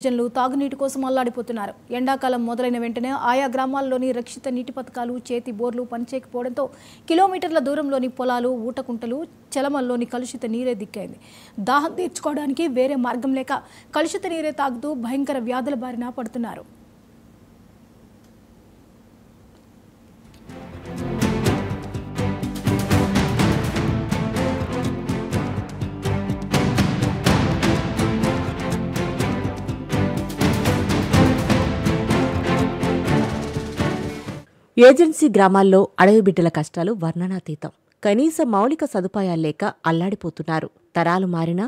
జనులు తాగునీటి కోసం అల్లాడిపోతున్నారు. ఎండాకాలం మొదలైన వెంటనే ఆయా గ్రామాల్లోని రక్షిత నీటి పథకాలు, చేతి బోర్లు పనిచేయకపోవడంతో కిలోమీటర్ల దూరంలోని పొలాలు, ఊటకుంటలు, చెలమల్లోని కలుషిత నీరే దిక్కైంది. దాహం తీర్చుకోవడానికి వేరే మార్గం లేక కలుషిత నీరే తాగుతూ భయంకర వ్యాధుల బారిన పడుతున్నారు. ఏజెన్సీ గ్రామాల్లో అడవి బిడ్డల కష్టాలు వర్ణనాతీతం. కనీస మౌలిక సదుపాయాల్లేక అల్లాడిపోతున్నారు. తరాలు మారినా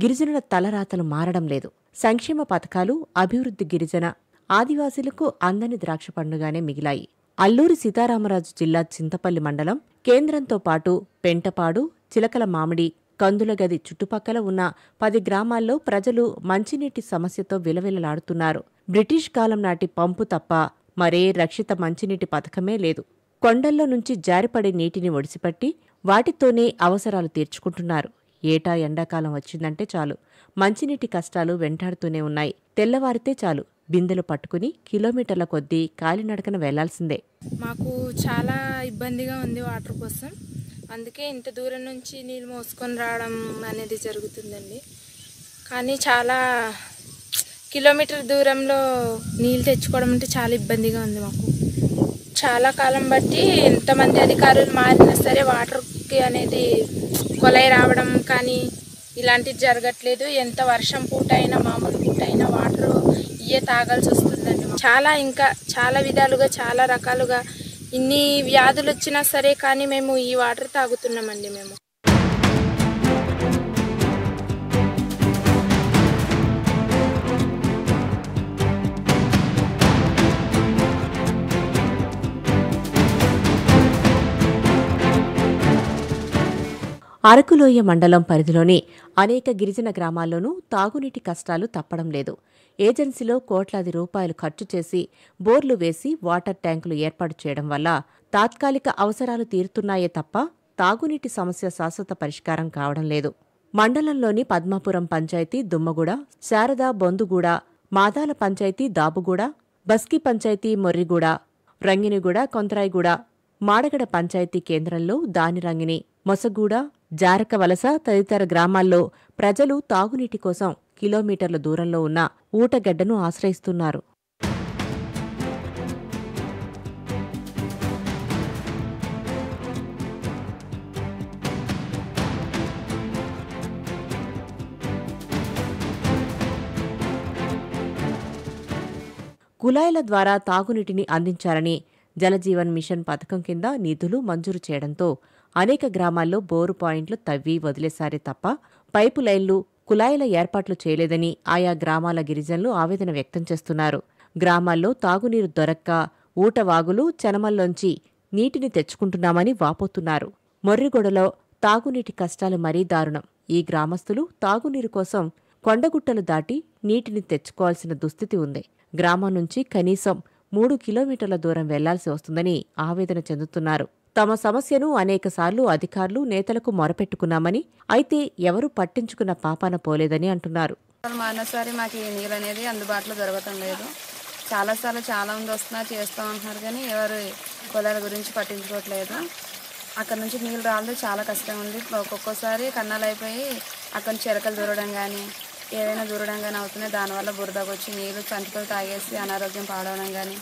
గిరిజనుల తలరాతలు మారడం లేదు. సంక్షేమ పథకాలు, అభివృద్ధి గిరిజన, ఆదివాసీలకు అందని ద్రాక్ష పండుగానే మిగిలాయి. అల్లూరి సీతారామరాజు జిల్లా చింతపల్లి మండలం కేంద్రంతో పాటు పెంటపాడు, చిలకల మామిడి, కందులగది చుట్టుపక్కల ఉన్న 10 గ్రామాల్లో ప్రజలు మంచినీటి సమస్యతో విలవిలలాడుతున్నారు. బ్రిటిష్ కాలం నాటి పంపు తప్ప మరే రక్షిత మంచినీటి పథకమే లేదు. కొండల్లో నుంచి జారిపడే నీటిని ఒడిసిపట్టి వాటితోనే అవసరాలు తీర్చుకుంటున్నారు. ఏటా ఎండాకాలం వచ్చిందంటే చాలు మంచినీటి కష్టాలు వెంటాడుతూనే ఉన్నాయి. తెల్లవారితే చాలు బిందెలు పట్టుకుని కిలోమీటర్ల కొద్దీ కాలినడకన వెళ్లాల్సిందే. మాకు చాలా ఇబ్బందిగా ఉంది వాటర్ కోసం. అందుకే ఇంత దూరం నుంచి నీళ్ళు మోసుకొని రావడం అనేది జరుగుతుందండి. కానీ చాలా కిలోమీటర్ దూరంలో నీళ్ళు తెచ్చుకోవడం అంటే చాలా ఇబ్బందిగా ఉంది మాకు. చాలా కాలం బట్టి ఎంతమంది అధికారులు మారినా సరే వాటర్కి అనేది కొలాయి రావడం కానీ ఇలాంటివి జరగట్లేదు. ఎంత వర్షం పూట అయినా మామూలు పూట అయినా వాటర్ ఇవే తాగాల్సి వస్తుందండి. ఇంకా చాలా విధాలుగా చాలా రకాలుగా ఇన్ని వ్యాధులు వచ్చినా సరే కానీ మేము ఈ వాటర్ తాగుతున్నామండి. మేము అరకులోయ మండలం పరిధిలోని అనేక గిరిజన గ్రామాల్లోనూ తాగునీటి కష్టాలు తప్పడం లేదు. ఏజెన్సీలో కోట్లాది రూపాయలు ఖర్చు చేసి బోర్లు వేసి వాటర్ ట్యాంకులు ఏర్పాటు చేయడం వల్ల తాత్కాలిక అవసరాలు తీరుతున్నాయే తప్ప తాగునీటి సమస్య శాశ్వత పరిష్కారం కావడం లేదు. మండలంలోని పద్మాపురం పంచాయతీ దుమ్మగూడ, శారదా బొందుగూడ, మాదాల పంచాయతీ దాబుగూడ, బస్కీ పంచాయతీ మొర్రిగూడ, రంగినిగూడ, కొంతరాయిగూడ, మాడగడ పంచాయతీ కేంద్రంలో దానిరంగిని, మొసగూడ, జారకవలస తదితర గ్రామాల్లో ప్రజలు తాగునీటి కోసం కిలోమీటర్ల దూరంలో ఉన్న ఊటగడ్డను ఆశ్రయిస్తున్నారు. కుళాయిల ద్వారా తాగునీటిని అందించాలని జలజీవన్ మిషన్ పథకం కింద నిధులు మంజూరు చేయడంతో అనేక గ్రామాల్లో బోరు పాయింట్లు తవ్వి వదిలేశారే తప్ప పైపు లైన్లు, కుళాయిల ఏర్పాట్లు చేయలేదని ఆయా గ్రామాల గిరిజనులు ఆవేదన వ్యక్తం చేస్తున్నారు. గ్రామాల్లో తాగునీరు దొరక్క ఊటవాగులు, చెనమల్లోంచి నీటిని తెచ్చుకుంటున్నామని వాపోతున్నారు. మొర్రిగొడలో తాగునీటి కష్టాలు మరీ దారుణం. ఈ గ్రామస్తులు తాగునీరు కోసం కొండగుట్టలు దాటి నీటిని తెచ్చుకోవాల్సిన దుస్థితి ఉంది. గ్రామం నుంచి కనీసం 3 కిలోమీటర్ల దూరం వెళ్లాల్సి వస్తుందని ఆవేదన చెందుతున్నారు. తమ సమస్యను అనేకసార్లు అధికారులు, నేతలకు మొరపెట్టుకున్నామని, అయితే ఎవరూ పట్టించుకున్న పాపాన పోలేదని అంటున్నారు. మానసారి మాకు ఈ నీళ్ళు అనేది అందుబాటులో దొరకటం లేదు. చాలాసార్లు చాలా మంది వస్తున్నారు, చేస్తాం అంటున్నారు కానీ ఎవరు పొలాల గురించి పట్టించుకోవట్లేదు. అక్కడ నుంచి నీళ్ళు రావడం చాలా కష్టం ఉంది. ఒక్కొక్కసారి కన్నాలు అయిపోయి అక్కడ నుంచి చెరకలు దూరడం కానీ ఏదైనా దూరడం కానీ అవుతున్నాయి. దానివల్ల బురదకు వచ్చి నీళ్ళు చంటితో తాగేసి అనారోగ్యం పాడవడం కానీ.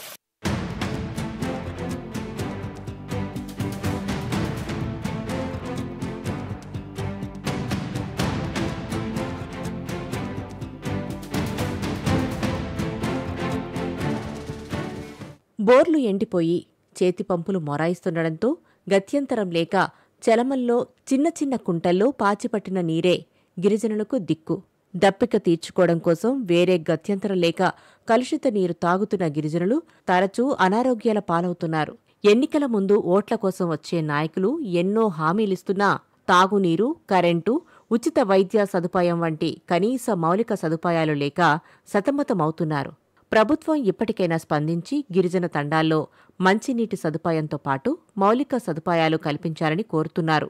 బోర్లు ఎండిపోయి చేతి పంపులు మొరాయిస్తుండడంతో గత్యంతరం లేక చెలమల్లో చిన్న చిన్న కుంటల్లో పాచిపట్టిన నీరే గిరిజనులకు దిక్కు. దప్పిక తీర్చుకోవడం కోసం వేరే గత్యంతరం లేక కలుషిత నీరు తాగుతున్న గిరిజనులు తరచూ అనారోగ్యాల పాలవుతున్నారు. ఎన్నికల ముందు ఓట్ల కోసం వచ్చే నాయకులు ఎన్నో హామీలిస్తున్నా తాగునీరు, కరెంటు, ఉచిత వైద్య సదుపాయం వంటి కనీస మౌలిక సదుపాయాలు లేక సతమతమవుతున్నారు. ప్రభుత్వం ఇప్పటికైనా స్పందించి గిరిజన తండాల్లో మంచినీటి సదుపాయంతో పాటు మౌలిక సదుపాయాలు కల్పించాలని కోరుతున్నారు.